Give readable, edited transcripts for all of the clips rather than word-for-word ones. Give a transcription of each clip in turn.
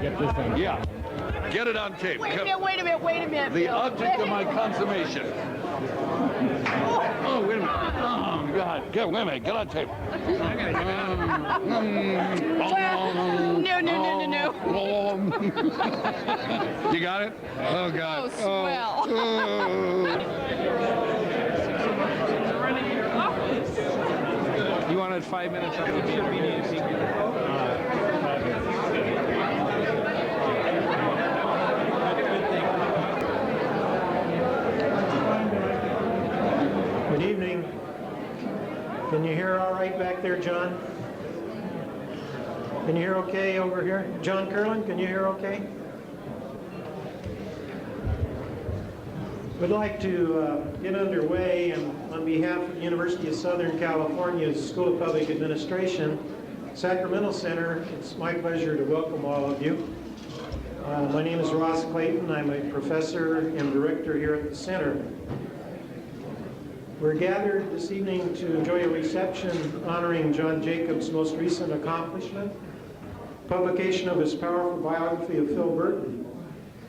get this thing. Yeah. Get it on tape. Wait a minute. The object of my consummation. Oh, wait a minute. Oh, God. Wait a minute. Get on tape. No. You got it? Oh, God. Oh, swell. You wanted 5 minutes? It should be easy. Good evening. Can you hear all right back there, John? Can you hear okay over here? John Curlin, can you hear okay? We'd like to get underway, and on behalf of the University of Southern California's School of Public Administration, Sacramento Center, it's my pleasure to welcome all of you. My name is Ross Clayton. I'm a professor and director here at the center. We're gathered this evening to enjoy a reception honoring John Jacobs' most recent accomplishment, publication of his powerful biography of Phil Burton.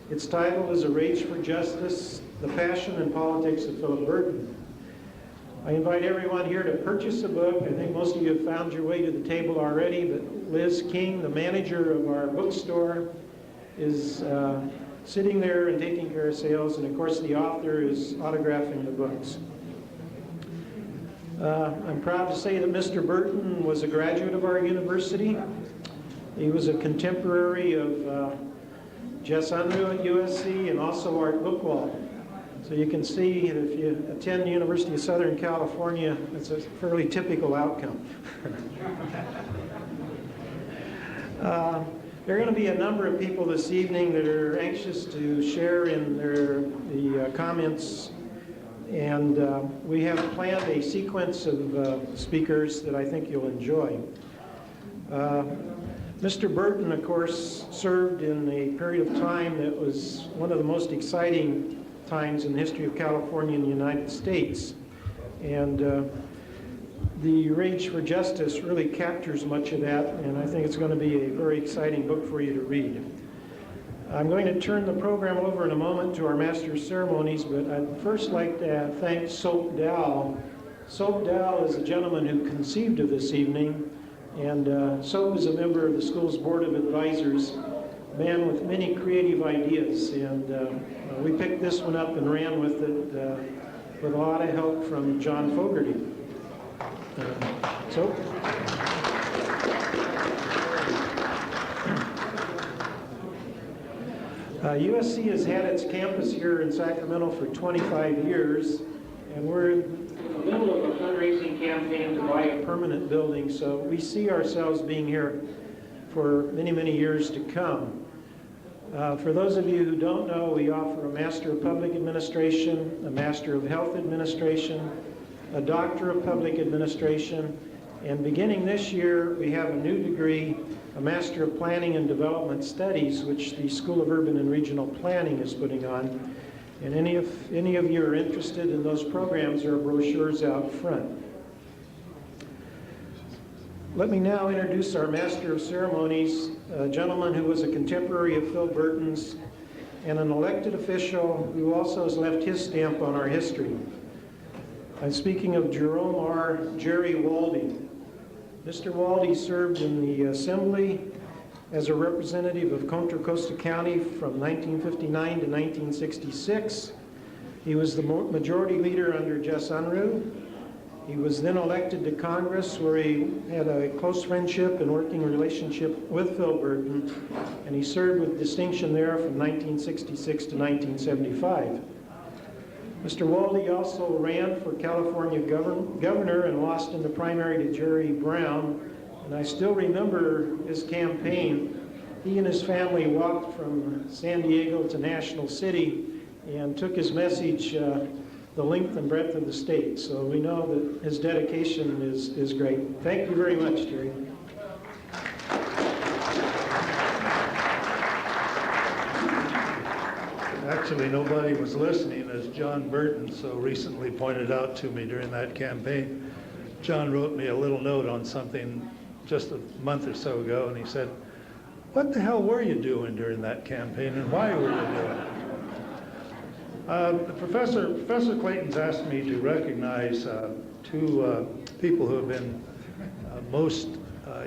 Its title is A Rage for Justice, The Passion and Politics of Philip Burton. I invite everyone here to purchase the book. I think most of you have found your way to the table already, but Liz King, the manager of our bookstore, is sitting there and taking care of sales, and of course the author is autographing the books. I'm proud to say that Mr. Burton was a graduate of our university. He was a contemporary of Jess Unruh at USC and also Art Buchwald. So you can see that if you attend the University of Southern California, it's a fairly typical outcome. There are going to be a number of people this evening that are anxious to share in the comments, and we have planned a sequence of speakers that I think you'll enjoy. Mr. Burton, of course, served in a period of time that was one of the most exciting times in the history of California and the United States. And the Rage for Justice really captures much of that, and I think it's going to be a very exciting book for you to read. I'm going to turn the program over in a moment to our Master of Ceremonies, but I'd first like to thank Soap Dow. Soap Dow is the gentleman who conceived of this evening, and Soap is a member of the school's Board of Advisors, a man with many creative ideas, and we picked this one up and ran with it with a lot of help from John Fogarty. Soap? USC has had its campus here in Sacramento for 25 years, and we're in the middle of a fundraising campaign to buy a permanent building, so we see ourselves being here for many, many years to come. For those of you who don't know, we offer a Master of Public Administration, a Master of Health Administration, a Doctor of Public Administration, and beginning this year, we have a new degree, a Master of Planning and Development Studies, which the School of Urban and Regional Planning is putting on. And if any of you are interested in those programs, there are brochures out front. Let me now introduce our Master of Ceremonies, a gentleman who was a contemporary of Phil Burton's and an elected official who also has left his stamp on our history. I'm speaking of Jerome R. Jerry Waldy. Mr. Waldy served in the Assembly as a representative of Contra Costa County from 1959 to 1966. He was the majority leader under Jess Unruh. He was then elected to Congress, where he had a close friendship and working relationship with Phil Burton, and he served with distinction there from 1966 to 1975. Mr. Waldy also ran for California governor and lost in the primary to Jerry Brown, and I still remember his campaign. He and his family walked from San Diego to National City and took his message the length and breadth of the state. So we know that his dedication is great. Thank you very much, Jerry. Actually, nobody was listening, as John Burton so recently pointed out to me during that campaign. John wrote me a little note on something just a month or so ago, and he said, what the hell were you doing during that campaign and why were you doing it? Professor Clayton's asked me to recognize two people who have been most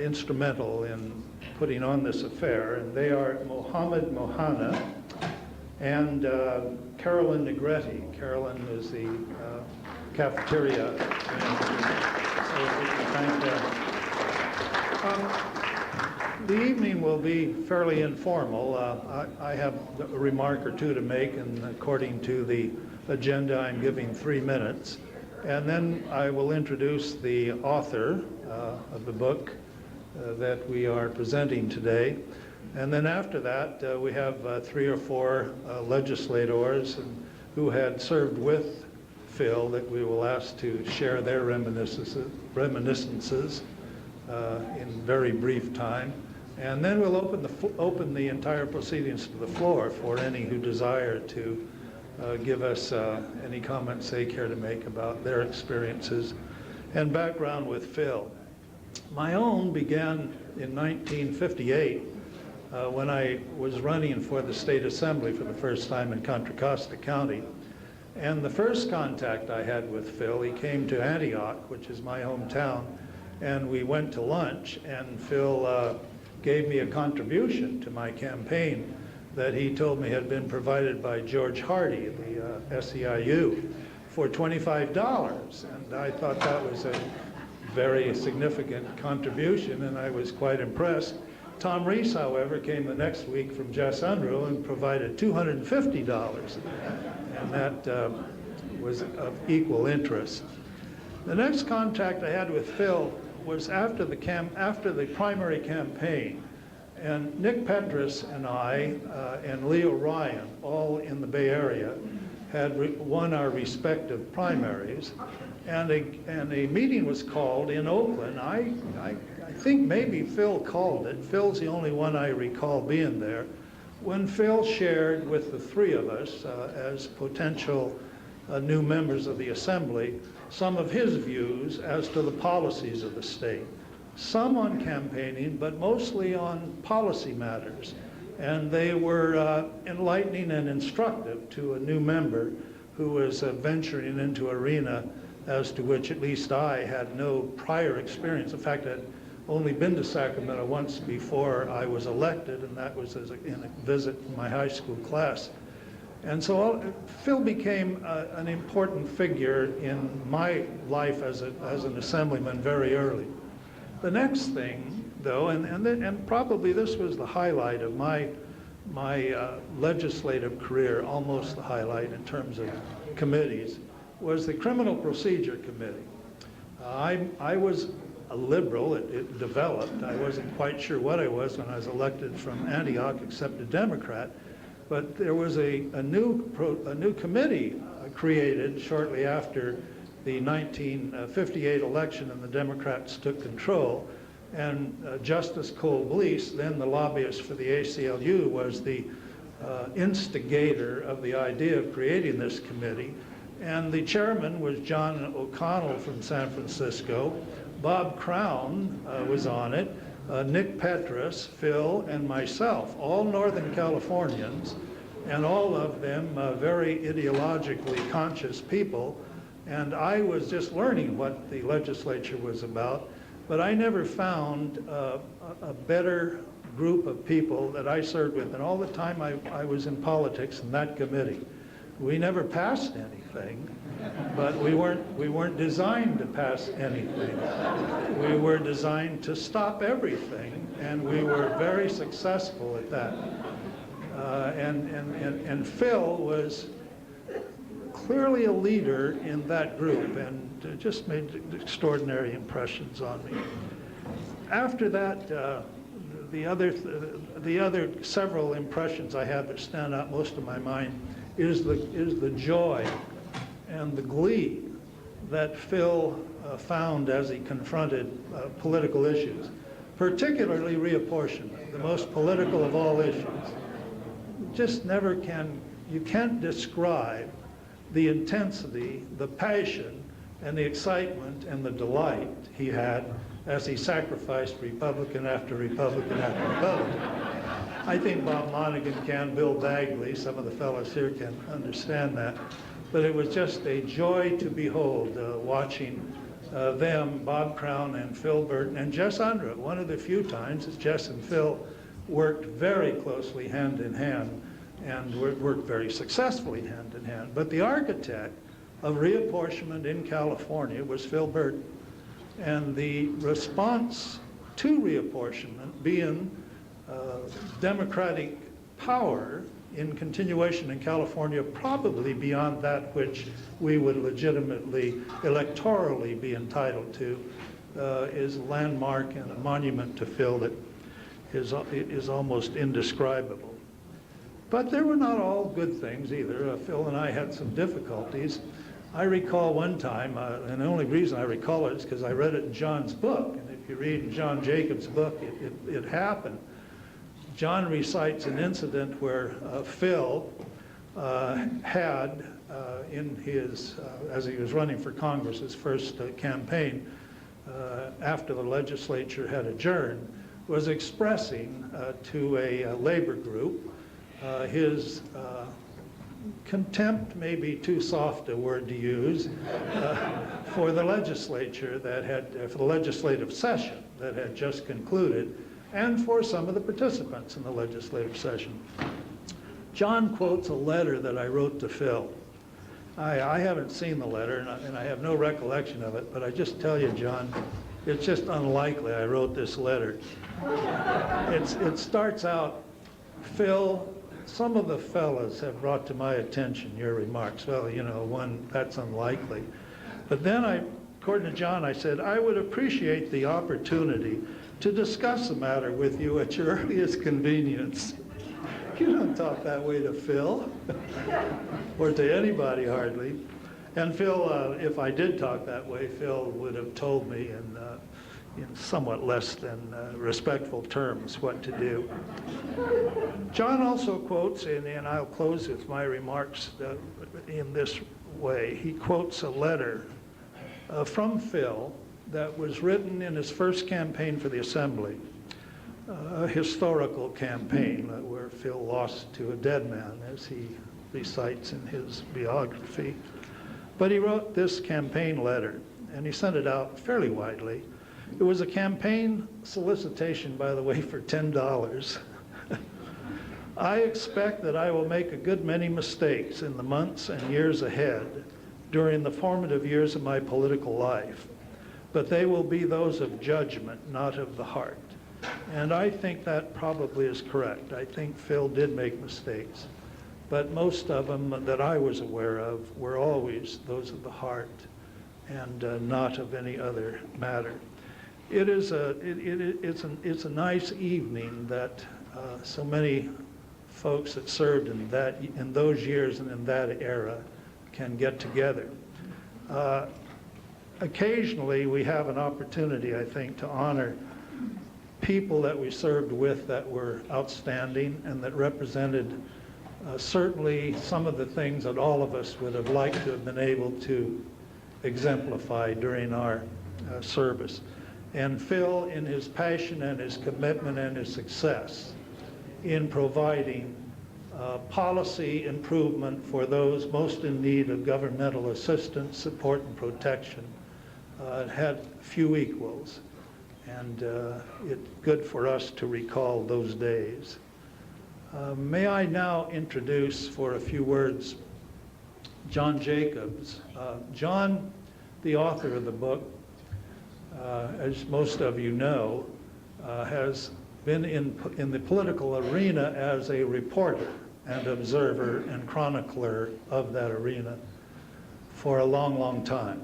instrumental in putting on this affair, and they are Mohammed Mohana and Carolyn Negretti. Carolyn is the cafeteria manager, so we can thank them. The evening will be fairly informal. I have a remark or two to make, and according to the agenda, I'm giving 3 minutes. And then I will introduce the author of the book that we are presenting today. And then after that, we have 3 or 4 legislators who had served with Phil that we will ask to share their reminiscences in very brief time. And then we'll open the entire proceedings to the floor for any who desire to give us any comments they care to make about their experiences and background with Phil. My own began in 1958 when I was running for the State Assembly for the first time in Contra Costa County. And the first contact I had with Phil, he came to Antioch, which is my hometown, and we went to lunch, and Phil gave me a contribution to my campaign that he told me had been provided by George Hardy, the SEIU, for $25. And I thought that was a very significant contribution, and I was quite impressed. Tom Reese, however, came the next week from Jess Unruh and provided $250, and that was of equal interest. The next contact I had with Phil was after the primary campaign, and Nick Petrus and I and Leo Ryan, all in the Bay Area, had won our respective primaries, and a meeting was called in Oakland. I think maybe Phil called it. Phil's the only one I recall being there, when Phil shared with the 3 of us as potential new members of the Assembly some of his views as to the policies of the state. Some on campaigning, but mostly on policy matters. And they were enlightening and instructive to a new member who was venturing into an arena as to which at least I had no prior experience. In fact, I'd only been to Sacramento once before I was elected, and that was in a visit to my high school class. And so Phil became an important figure in my life as an assemblyman very early. The next thing, though, and probably this was the highlight of my legislative career, almost the highlight in terms of committees, was the Criminal Procedure Committee. I was a liberal. It developed. I wasn't quite sure what I was when I was elected from Antioch, except a Democrat. But there was a new committee created shortly after the 1958 election, and the Democrats took control. And Justice Cole Blease, then the lobbyist for the ACLU, was the instigator of the idea of creating this committee. And the chairman was John O'Connell from San Francisco. Bob Crown was on it. Nick Petrus, Phil, and myself, all Northern Californians, and all of them very ideologically conscious people. And I was just learning what the legislature was about, but I never found a better group of people that I served with. And all the time I was in politics in that committee. We never passed anything, but we weren't designed to pass anything. We were designed to stop everything, and we were very successful at that. And Phil was clearly a leader in that group, and just made extraordinary impressions on me. After that, the other several impressions I had that stand out most in my mind is the joy and the glee that Phil found as he confronted political issues, particularly reapportionment, the most political of all issues. You can't describe the intensity, the passion, and the excitement and the delight he had as he sacrificed Republican after Republican after Republican. I think Bob Monaghan can, Bill Bagley, some of the fellows here can understand that. But it was just a joy to behold watching them, Bob Crown and Phil Burton, and Jess Unruh. One of the few times that Jess and Phil worked very closely hand in hand and worked very successfully hand in hand. But the architect of reapportionment in California was Phil Burton. And the response to reapportionment being democratic power in continuation in California, probably beyond that which we would legitimately, electorally be entitled to, is a landmark and a monument to Phil that is almost indescribable. But there were not all good things either. Phil and I had some difficulties. I recall one time, and the only reason I recall it is because I read it in John's book, and if you read John Jacobs' book, it happened. John recites an incident where Phil had in his, as he was running for Congress, his first campaign, after the legislature had adjourned, was expressing to a labor group his contempt, maybe too soft a word to use, for the legislature that had, for the legislative session that had just concluded, and for some of the participants in the legislative session. John quotes a letter that I wrote to Phil. I haven't seen the letter, and I have no recollection of it, but I just tell you, John, it's just unlikely I wrote this letter. It starts out, Phil, some of the fellas have brought to my attention your remarks. Well, you know, one, that's unlikely. But then according to John, I said, I would appreciate the opportunity to discuss the matter with you at your earliest convenience. You don't talk that way to Phil, or to anybody hardly. And Phil, if I did talk that way, Phil would have told me in somewhat less than respectful terms what to do. John also quotes, and I'll close with my remarks in this way, he quotes a letter from Phil that was written in his first campaign for the Assembly, a historical campaign where Phil lost to a dead man, as he recites in his biography. But he wrote this campaign letter, and he sent it out fairly widely. It was a campaign solicitation, by the way, for $10. I expect that I will make a good many mistakes in the months and years ahead during the formative years of my political life, but they will be those of judgment, not of the heart. And I think that probably is correct. I think Phil did make mistakes, but most of them that I was aware of were always those of the heart and not of any other matter. It's a nice evening that so many folks that served in those years and in that era can get together. Occasionally we have an opportunity, I think, to honor people that we served with that were outstanding and that represented certainly some of the things that all of us would have liked to have been able to exemplify during our service. And Phil, in his passion and his commitment and his success in providing policy improvement for those most in need of governmental assistance, support, and protection, had few equals. And it's good for us to recall those days. May I now introduce for a few words John Jacobs. John, the author of the book, as most of you know, has been in the political arena as a reporter and observer and chronicler of that arena for a long, long time.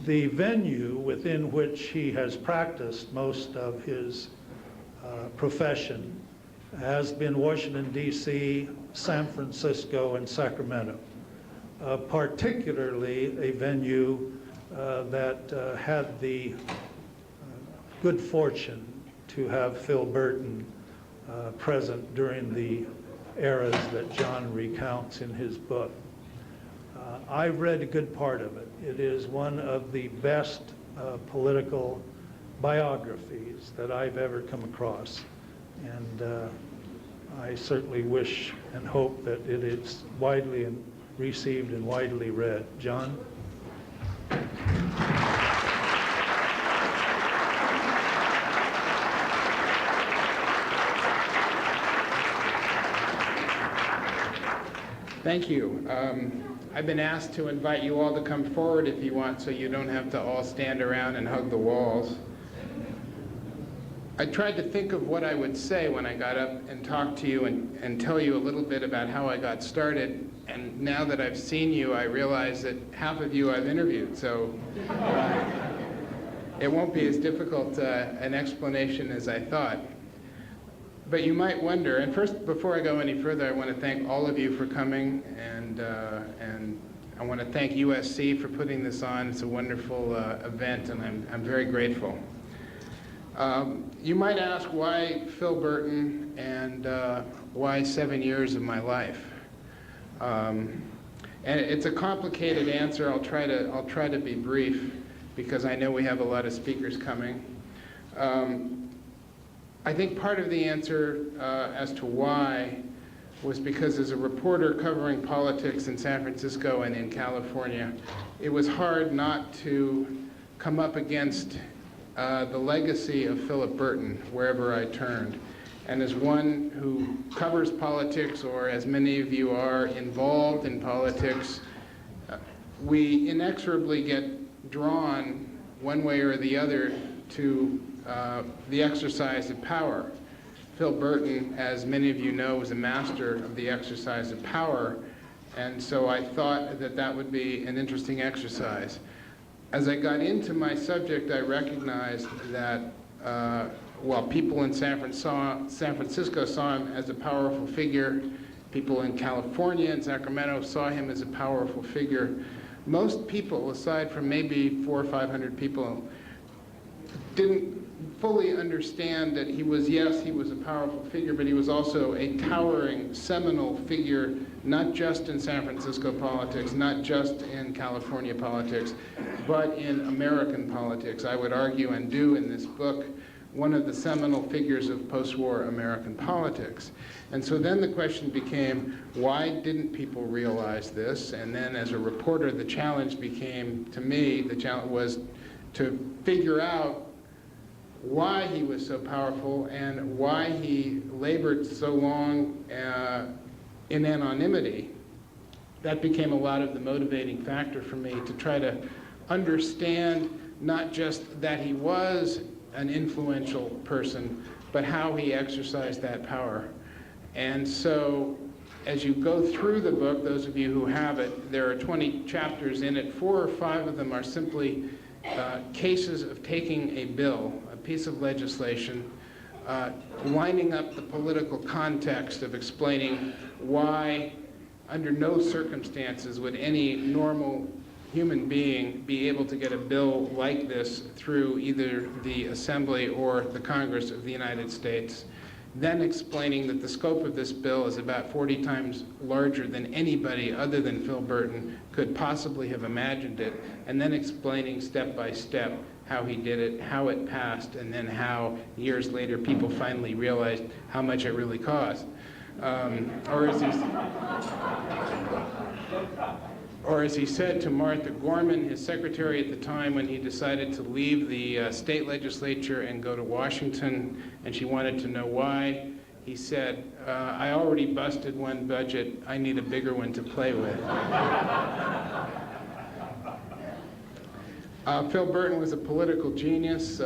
The venue within which he has practiced most of his profession has been Washington, D.C., San Francisco, and Sacramento, particularly a venue that had the good fortune to have Phil Burton present during the eras that John recounts in his book. I've read a good part of it. It is one of the best political biographies that I've ever come across. And I certainly wish and hope that it is widely received and widely read. John? Thank you. I've been asked to invite you all to come forward if you want, so you don't have to all stand around and hug the walls. I tried to think of what I would say when I got up and talked to you and tell you a little bit about how I got started. And now that I've seen you, I realize that half of you I've interviewed, so it won't be as difficult an explanation as I thought. But you might wonder, and first, before I go any further, I want to thank all of you for coming, and I want to thank USC for putting this on. It's a wonderful event, and I'm very grateful. You might ask why Phil Burton and why 7 years of my life. And it's a complicated answer. I'll try to be brief because I know we have a lot of speakers coming. I think part of the answer as to why was because as a reporter covering politics in San Francisco and in California, it was hard not to come up against the legacy of Philip Burton wherever I turned. And as one who covers politics, or as many of you are involved in politics, we inexorably get drawn one way or the other to the exercise of power. Phil Burton, as many of you know, was a master of the exercise of power, and so I thought that that would be an interesting exercise. As I got into my subject, I recognized that while people in San Francisco saw him as a powerful figure, people in California and Sacramento saw him as a powerful figure, most people, aside from maybe 400 or 500 people, didn't fully understand that he was a powerful figure, but he was also a towering, seminal figure, not just in San Francisco politics, not just in California politics, but in American politics. I would argue, and do in this book, one of the seminal figures of post-war American politics. And so then the question became, why didn't people realize this? And then as a reporter, the challenge became, to me, the challenge was to figure out why he was so powerful and why he labored so long in anonymity. That became a lot of the motivating factor for me to try to understand not just that he was an influential person, but how he exercised that power. And so as you go through the book, those of you who have it, there are 20 chapters in it. 4 or 5 of them are simply cases of taking a bill, a piece of legislation, lining up the political context of explaining why, under no circumstances, would any normal human being be able to get a bill like this through either the Assembly or the Congress of the United States. Then explaining that the scope of this bill is about 40 times larger than anybody other than Phil Burton could possibly have imagined it, and then explaining step by step how he did it, how it passed, and then how years later people finally realized how much it really cost. Or as he said to Martha Gorman, his secretary at the time, when he decided to leave the state legislature and go to Washington, and she wanted to know why, he said, I already busted one budget, I need a bigger one to play with. Phil Burton was a political genius,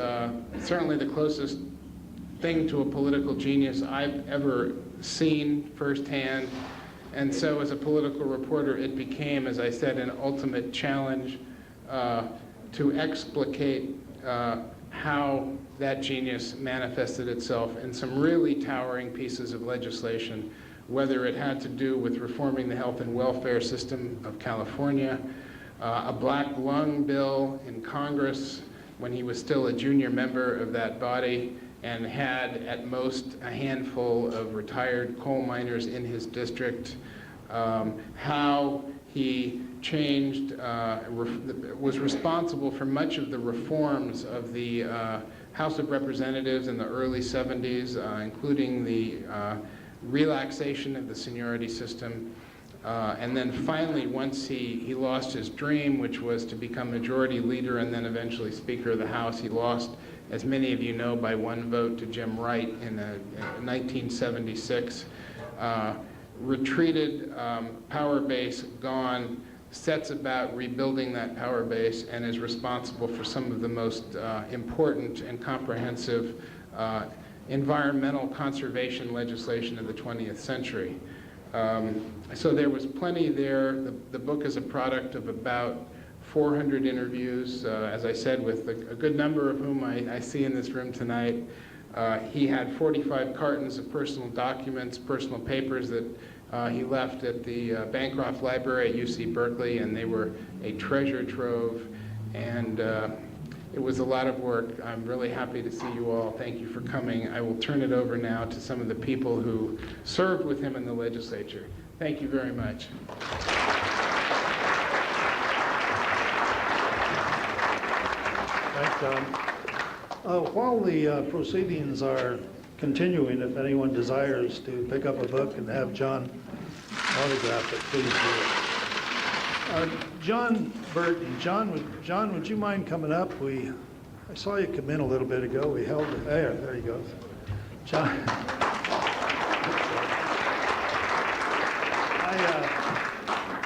certainly the closest thing to a political genius I've ever seen firsthand. And so as a political reporter, it became, as I said, an ultimate challenge to explicate how that genius manifested itself in some really towering pieces of legislation, whether it had to do with reforming the health and welfare system of California, a black lung bill in Congress when he was still a junior member of that body, and had at most a handful of retired coal miners in his district, how he changed, was responsible for much of the reforms of the House of Representatives in the early 70s, including the relaxation of the seniority system. And then finally, once he lost his dream, which was to become majority leader and then eventually Speaker of the House, he lost, as many of you know, by 1 vote to Jim Wright in 1976. Retreated, power base gone, sets about rebuilding that power base, and is responsible for some of the most important and comprehensive environmental conservation legislation of the 20th century. So there was plenty there. The book is a product of about 400 interviews, as I said, with a good number of whom I see in this room tonight. He had 45 cartons of personal documents, personal papers that he left at the Bancroft Library at UC Berkeley, and they were a treasure trove. And it was a lot of work. I'm really happy to see you all. Thank you for coming. I will turn it over now to some of the people who served with him in the legislature. Thank you very much. Thanks, John. While the proceedings are continuing, if anyone desires to pick up a book and have John autograph it, please do it. John Burton. John, would you mind coming up? I saw you come in a little bit ago. We held it. There he goes. John.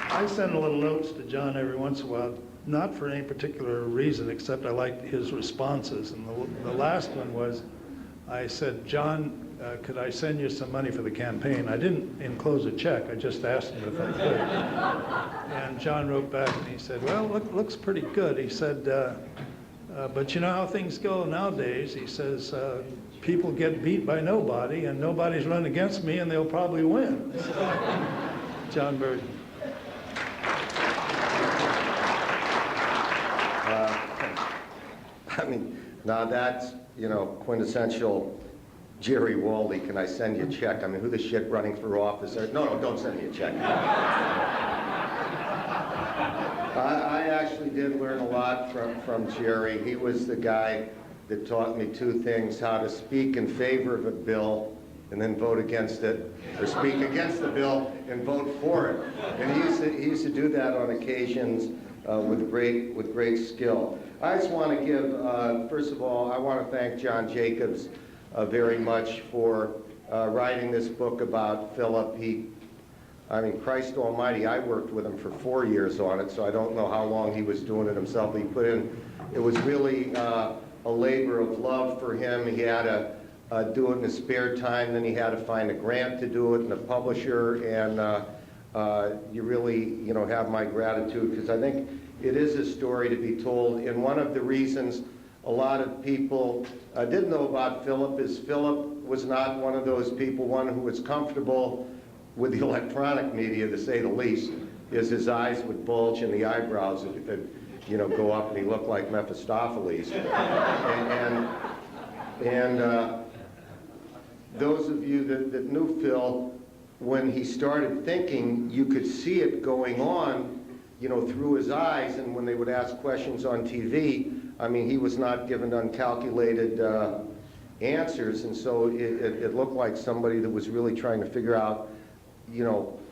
I send a little notes to John every once in a while, not for any particular reason, except I liked his responses. And the last one was, I said, John, could I send you some money for the campaign? I didn't enclose a check. I just asked him if I could. And John wrote back and he said, well, looks pretty good. He said, but you know how things go nowadays. He says, people get beat by nobody, and nobody's run against me, and they'll probably win. John Burton. I mean, now that's, quintessential Jerry Waldie, can I send you a check? I mean, who the shit running for office? No, don't send me a check. I actually did learn a lot from Jerry. He was the guy that taught me two things: how to speak in favor of a bill and then vote against it, or speak against the bill and vote for it. And he used to do that on occasions with great skill. I just want to give, first of all, I want to thank John Jacobs very much for writing this book about Philip. I mean, Christ Almighty, I worked with him for 4 years on it, so I don't know how long he was doing it himself. He put in, it was really a labor of love for him. He had to do it in his spare time, then he had to find a grant to do it and a publisher, and you really, have my gratitude, because I think it is a story to be told. And one of the reasons a lot of people didn't know about Philip is Philip was not one of those people, one who was comfortable with the electronic media, to say the least, is his eyes would bulge and the eyebrows would go up, and he looked like Mephistopheles. And those of you that knew Phil, when he started thinking, you could see it going on, through his eyes, and when they would ask questions on TV, I mean, he was not given uncalculated answers, and so it looked like somebody that was really trying to figure out,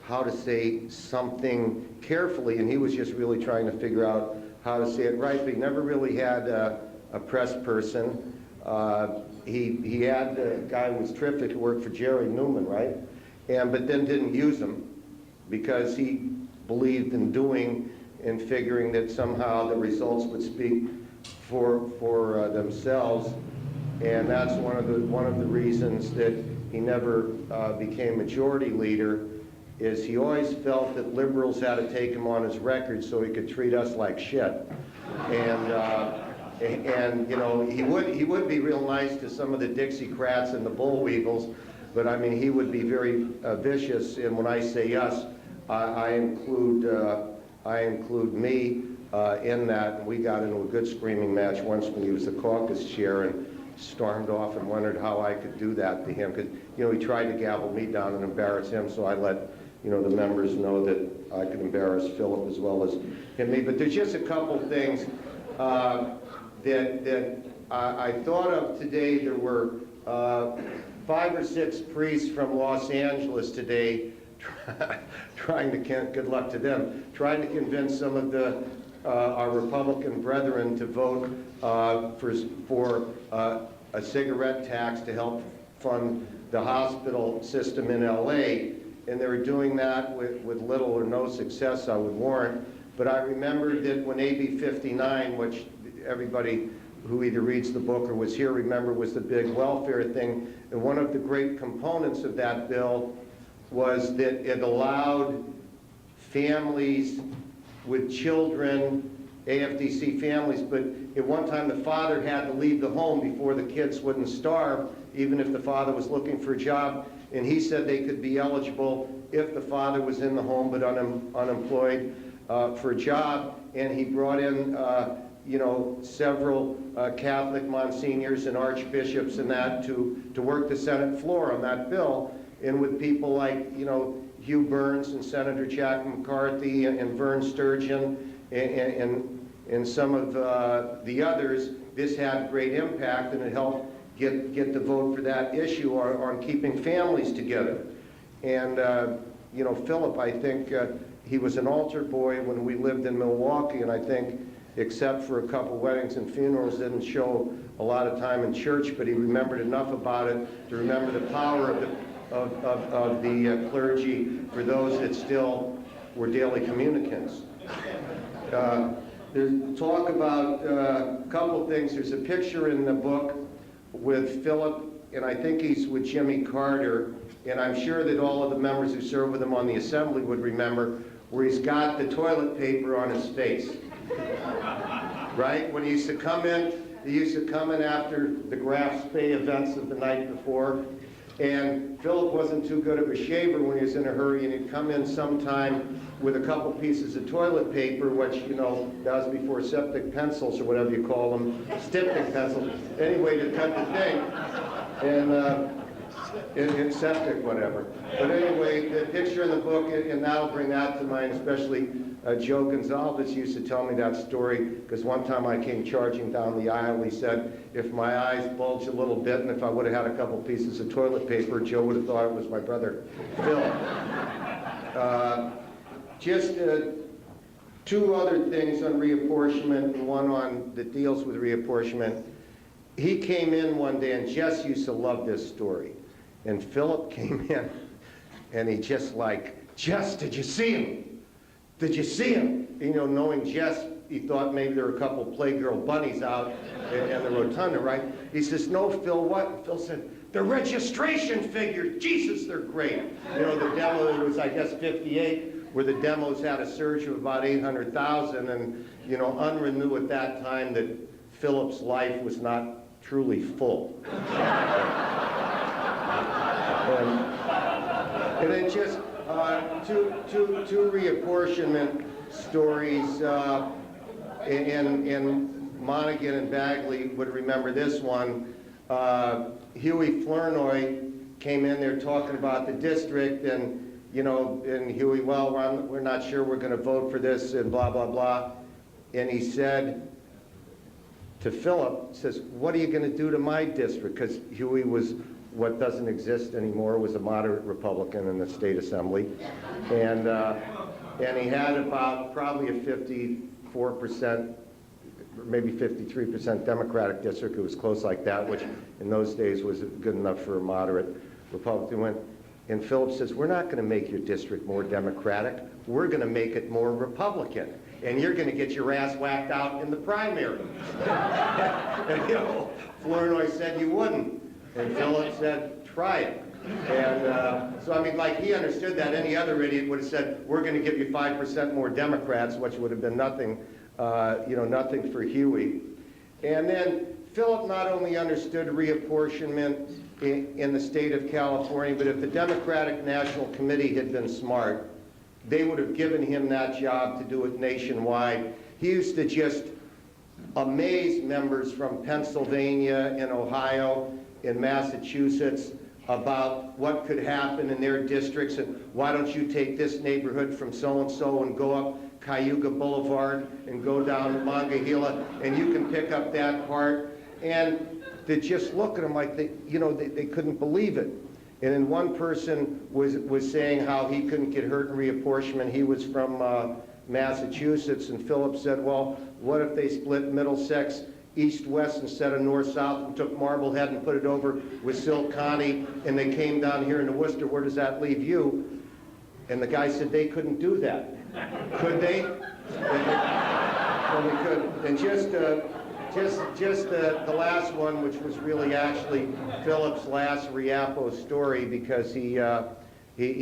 how to say something carefully, and he was just really trying to figure out how to say it right, but he never really had a press person. He had a guy who was terrific who worked for Jerry Newman, right? But then didn't use him because he believed in doing and figuring that somehow the results would speak for themselves, and that's one of the reasons that he never became majority leader. Is he always felt that liberals had to take him on his record so he could treat us like shit, and he would be real nice to some of the Dixiecrats and the Bullweevils, but I mean he would be very vicious. And when I say us, I include me in that. And we got into a good screaming match once when he was the caucus chair and stormed off and wondered how I could do that to him, because he tried to gavel me down and embarrass him, so I let the members know that I could embarrass Philip as well as me. But there's just a couple things that I thought of today. There were 5 or 6 priests from Los Angeles today trying to, good luck to them, trying to convince some of the our Republican brethren to vote for a cigarette tax to help fund the hospital system in LA, and they were doing that with little or no success, I would warrant. But I remember that when AB 59, which everybody who either reads the book or was here remember was the big welfare thing, and one of the great components of that bill was that it allowed families with children, AFDC families, but at one time the father had to leave the home before the kids wouldn't starve, even if the father was looking for a job, and he said they could be eligible if the father was in the home but unemployed for a job, and he brought in several Catholic monsignors and archbishops and that to work the Senate floor on that bill, and with people like, Hugh Burns and Senator Jack McCarthy and Vern Sturgeon and some of the others, this had great impact, and it helped get the vote for that issue on keeping families together. And, Philip, I think he was an altar boy when we lived in Milwaukee, and I think, except for a couple weddings and funerals, didn't show a lot of time in church, but he remembered enough about it to remember the power of the clergy for those that still were daily communicants. There's talk about a couple things. There's a picture in the book with Philip, and I think he's with Jimmy Carter, and I'm sure that all of the members who served with him on the assembly would remember, where he's got the toilet paper on his face. Right? When he used to come in, after the Graf Spee events of the night before, and Philip wasn't too good of a shaver when he was in a hurry, and he'd come in sometime with a couple pieces of toilet paper, which, that was before septic pencils or whatever you call them, styptic pencils, anyway, to cut the thing, and in septic, whatever. But anyway, the picture in the book, and that'll bring that to mind, especially Joe Gonzalez used to tell me that story, because one time I came charging down the aisle. He said, if my eyes bulged a little bit, and if I would have had a couple pieces of toilet paper, Joe would have thought it was my brother, Phil. Just 2 other things on reapportionment, and one that deals with reapportionment. He came in one day, and Jess used to love this story. And Philip came in, and he just like, Jess, did you see him? Did you see him? Knowing Jess, he thought maybe there were a couple Playgirl bunnies out in the rotunda, right? He says, no, Phil, what? And Phil said, the registration figures, Jesus, they're great. The demo was, I guess, 58, where the demos had a surge of about 800,000, and, unrenew at that time that Philip's life was not truly full. And it just, two reapportionment stories, and Monaghan and Bagley would remember this one. Huey Flournoy came in there talking about the district, and and Huey, well, we're not sure we're going to vote for this, and blah, blah, blah. And he said to Philip, says, what are you going to do to my district? Because Huey was, what doesn't exist anymore, was a moderate Republican in the state assembly. And he had about probably a 54%, maybe 53% Democratic district. It was close like that, which in those days was good enough for a moderate Republican. And Philip says, we're not going to make your district more Democratic. We're going to make it more Republican. And you're going to get your ass whacked out in the primary. And Flournoy said you wouldn't. And Philip said, try it. And so, I mean, like, he understood that. Any other idiot would have said, we're going to give you 5% more Democrats, which would have been nothing, nothing for Huey. And then Philip not only understood reapportionment in the state of California, but if the Democratic National Committee had been smart, they would have given him that job to do it nationwide. He used to just amaze members from Pennsylvania and Ohio and Massachusetts about what could happen in their districts, and why don't you take this neighborhood from so-and-so and go up Cayuga Boulevard and go down Monongahela, and you can pick up that part. And that just look at him like they couldn't believe it. And then one person was saying how he couldn't get hurt in reapportionment. He was from Massachusetts, and Philip said, well, what if they split Middlesex east-west instead of north-south and took Marblehead and put it over with Silk County, and they came down here into Worcester? Where does that leave you? And the guy said they couldn't do that. Could they? Well, we could. And just the last one, which was really actually Philip's last Riapo story, because he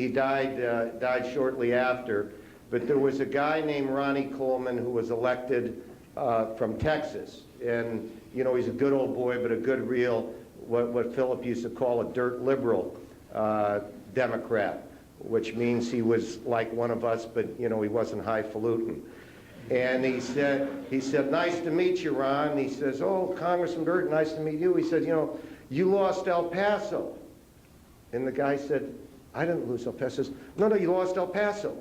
died shortly after. But there was a guy named Ronnie Coleman who was elected from Texas. And, you know, he's a good old boy, but a good real, what Philip used to call a dirt liberal Democrat, which means he was like one of us, but, you know, he wasn't highfalutin. And he said, nice to meet you, Ron. And he says, oh, Congressman Burton, nice to meet you. He said, you know, you lost El Paso. And the guy said, I didn't lose El Paso. He says, no, you lost El Paso.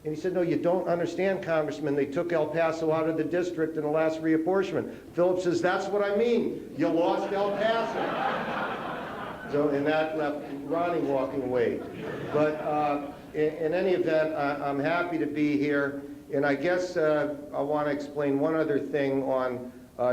And he said, no, you don't understand, Congressman. They took El Paso out of the district in the last reapportionment. Philip says, that's what I mean. You lost El Paso. So, and that left Ronnie walking away. But in any event, I'm happy to be here. And I guess I want to explain one other thing on,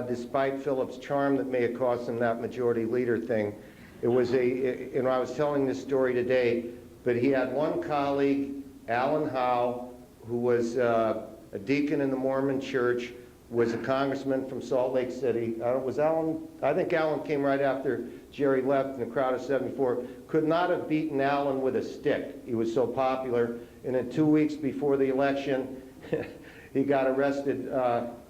despite Philip's charm that may have cost him that majority leader thing. It was I was telling this story today, but he had one colleague, Alan Howe, who was a deacon in the Mormon church, was a congressman from Salt Lake City. Was Alan? I think Alan came right after Jerry left in the crowd of 74. Could not have beaten Alan with a stick. He was so popular. And then 2 weeks before the election, he got arrested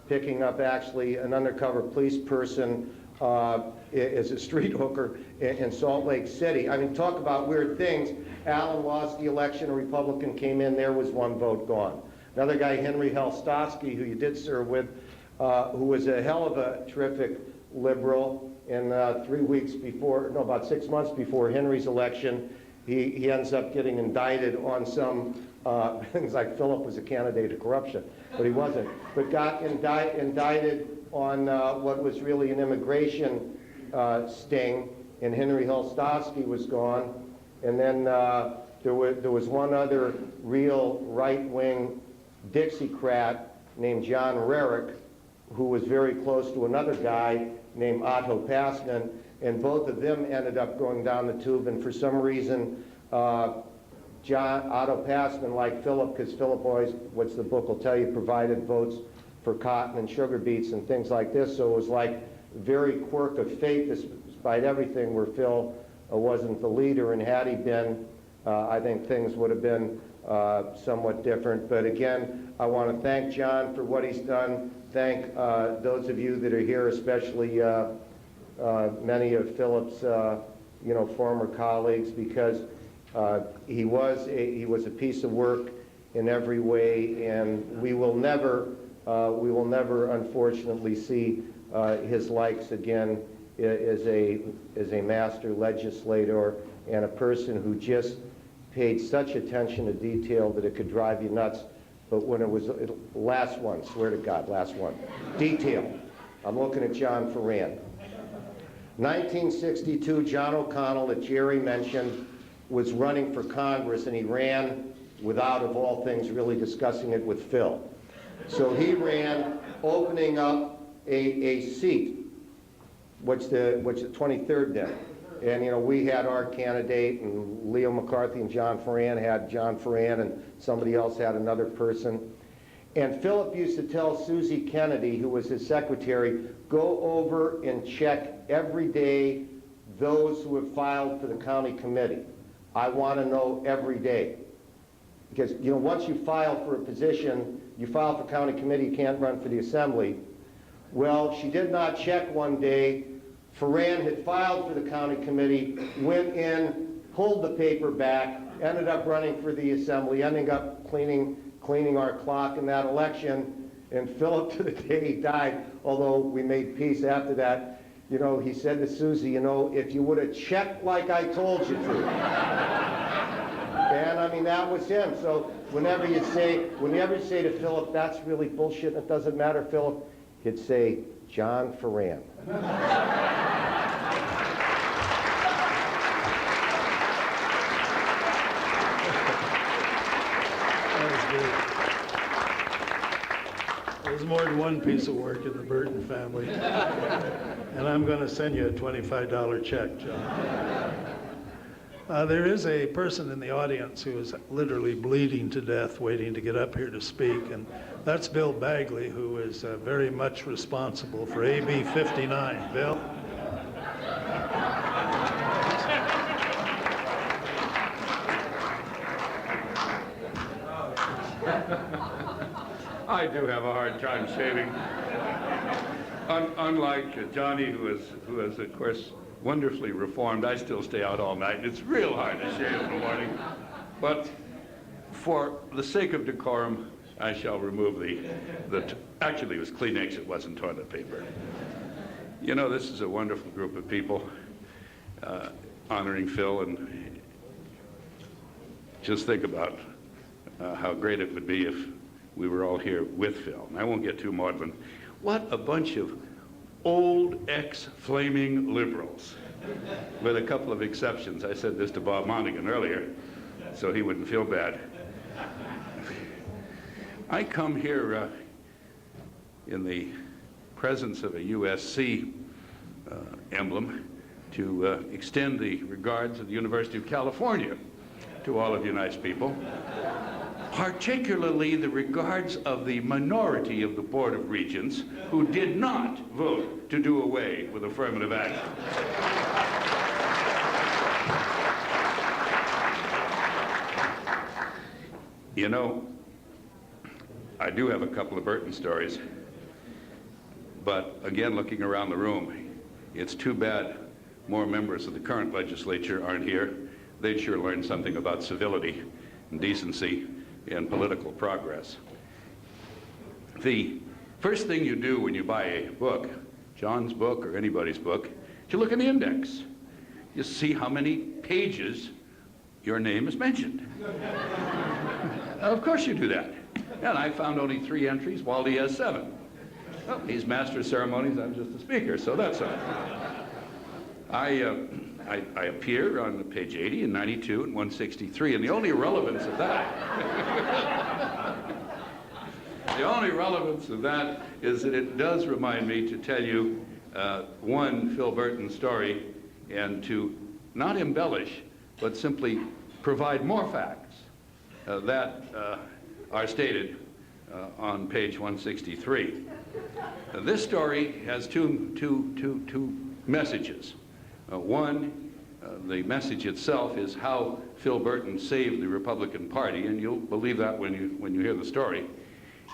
picking up actually an undercover police person as a street hooker in Salt Lake City. I mean, talk about weird things. Alan lost the election, a Republican came in, there was one vote gone. Another guy, Henry Helstosky, who you did serve with, who was a hell of a terrific liberal, and about 6 months before Henry's election, he ends up getting indicted on some things like Philip was a candidate of corruption, but he wasn't. But got indicted on what was really an immigration sting, and Henry Helstosky was gone. And then there was one other real right-wing Dixiecrat named John Rarick, who was very close to another guy named Otto Passman, and both of them ended up going down the tube. And for some reason, Otto Passman, like Philip, because Philip always, what's the book will tell you, provided votes for cotton and sugar beets and things like this. So it was like very quirk of fate, despite everything, where Phil wasn't the leader, and had he been, I think things would have been somewhat different. But again, I want to thank John for what he's done. Thank those of you that are here, especially many of Philip's former colleagues, because he was a piece of work in every way, and we will never unfortunately see his likes again as a master legislator and a person who just paid such attention to detail that it could drive you nuts. But when it was, last one, swear to God, last one, detail. I'm looking at John Ferran. 1962, John O'Connell, that Jerry mentioned, was running for Congress, and he ran without, of all things, really discussing it with Phil. So he ran opening up a seat, which the 23rd then. And, we had our candidate, and Leo McCarthy and John Ferran had John Ferran, and somebody else had another person. And Philip used to tell Susie Kennedy, who was his secretary, go over and check every day those who have filed for the county committee. I want to know every day. Because, once you file for a position, you file for county committee, you can't run for the assembly. Well, she did not check one day. Ferran had filed for the county committee, went in, pulled the paper back, ended up running for the assembly, ending up cleaning our clock in that election. And Philip, to the day he died, although we made peace after that, he said to Susie, if you would have checked like I told you to. And I mean, that was him. So whenever you say to Philip, that's really bullshit, it doesn't matter, Philip, he'd say, John Ferran. There's more than one piece of work in the Burton family. And I'm going to send you a $25 check, John. There is a person in the audience who is literally bleeding to death waiting to get up here to speak, and that's Bill Bagley, who is very much responsible for AB 59. Bill? I do have a hard time shaving. Unlike Johnny, who is, of course, wonderfully reformed, I still stay out all night. It's real hard to shave in the morning. But for the sake of decorum, I shall remove actually it was Kleenex, it wasn't toilet paper. You know, this is a wonderful group of people honoring Phil, and just think about how great it would be if we were all here with Phil. And I won't get too maudlin. What a bunch of old ex-flaming liberals, with a couple of exceptions. I said this to Bob Monaghan earlier, so he wouldn't feel bad. I come here in the presence of a USC emblem to extend the regards of the University of California to all of you nice people, particularly the regards of the minority of the Board of Regents who did not vote to do away with affirmative action. You know, I do have a couple of Burton stories, but again, looking around the room, it's too bad more members of the current legislature aren't here. They'd sure learn something about civility and decency and political progress. The first thing you do when you buy a book, John's book or anybody's book, is you look in the index. You see how many pages your name is mentioned. Of course you do that. And I found only 3 entries. Waldy has 7. Well, he's master of ceremonies. I'm just the speaker, so that's all. I appear on page 80 and 92 and 163, and the only relevance of that, is that it does remind me to tell you one Phil Burton story, and to not embellish, but simply provide more facts that are stated on page 163. This story has two messages. One, the message itself is how Phil Burton saved the Republican Party, and you'll believe that when you hear the story.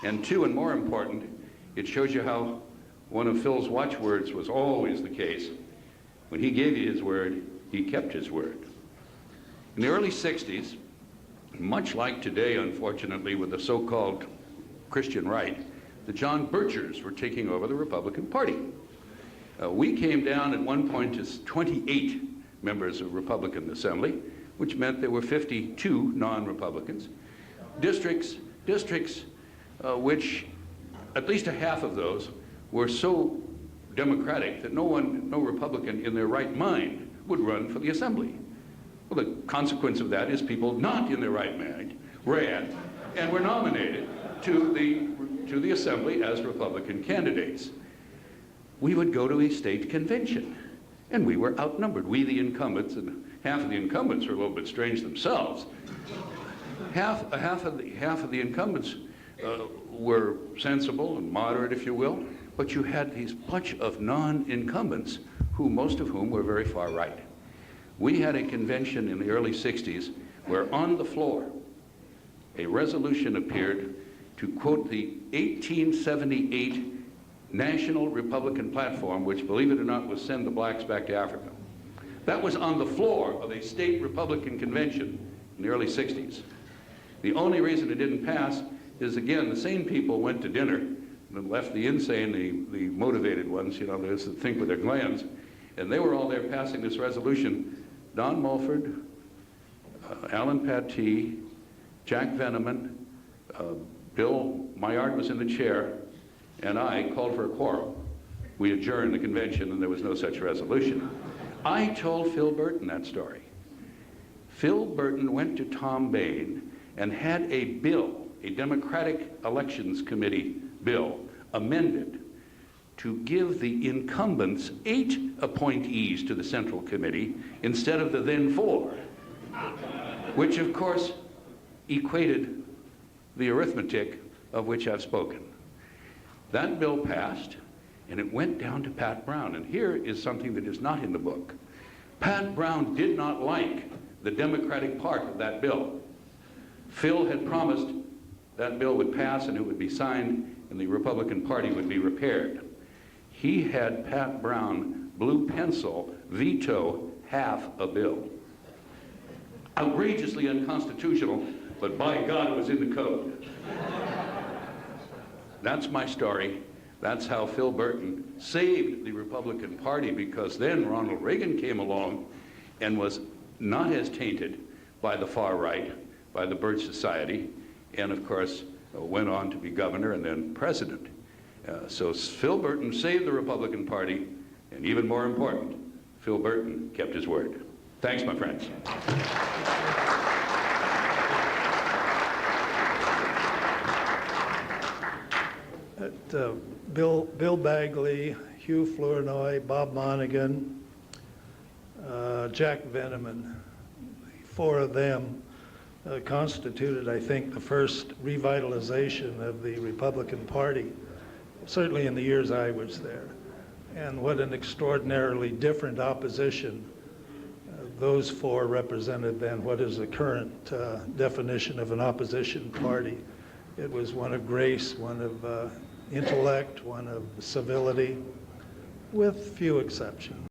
And 2, and more important, it shows you how one of Phil's watchwords was always the case. When he gave you his word, he kept his word. In the early 60s, much like today, unfortunately, with the so-called Christian right, the John Birchers were taking over the Republican Party. We came down at one point to 28 members of Republican Assembly, which meant there were 52 non-Republicans. Districts which at least a half of those were so Democratic that no Republican in their right mind would run for the Assembly. Well, the consequence of that is people not in their right mind ran and were nominated to the Assembly as Republican candidates. We would go to a state convention, and we were outnumbered. We, the incumbents, and half of the incumbents were a little bit strange themselves. Half of the incumbents were sensible and moderate, if you will, but you had these bunch of non-incumbents, most of whom were very far right. We had a convention in the early 60s where on the floor a resolution appeared to quote the 1878 National Republican Platform, which, believe it or not, was send the blacks back to Africa. That was on the floor of a state Republican convention in the early 60s. The only reason it didn't pass is, again, the sane people went to dinner and left the insane, the motivated ones, those that think with their glands, and they were all there passing this resolution. Don Mulford, Alan Pattee, Jack Veneman, Bill Maillard was in the chair, and I called for a quorum. We adjourned the convention, and there was no such resolution. I told Phil Burton that story. Phil Burton went to Tom Bain and had a bill a Democratic Elections Committee bill amended to give the incumbents 8 appointees to the Central Committee instead of the then 4, which of course equated the arithmetic of which I've spoken. That bill passed, and it went down to Pat Brown. And here is something that is not in the book. Pat Brown did not like the Democratic part of that bill. Phil had promised that bill would pass and it would be signed and the Republican Party would be repaired. He had Pat Brown blue pencil veto half a bill. Outrageously unconstitutional, but by God it was in the code. That's my story. That's how Phil Burton saved the Republican Party, because then Ronald Reagan came along and was not as tainted by the far right, by the Birch Society, and of course went on to be governor and then president. So Phil Burton saved the Republican Party, and even more important, Phil Burton kept his word. Thanks, my friends. Bill Bagley, Hugh Flournoy, Bob Monaghan, Jack Veneman, 4 of them constituted, I think, the first revitalization of the Republican Party, certainly in the years I was there. And what an extraordinarily different opposition those 4 represented than what is the current definition of an opposition party. It was one of grace, one of intellect, one of civility, with few exceptions.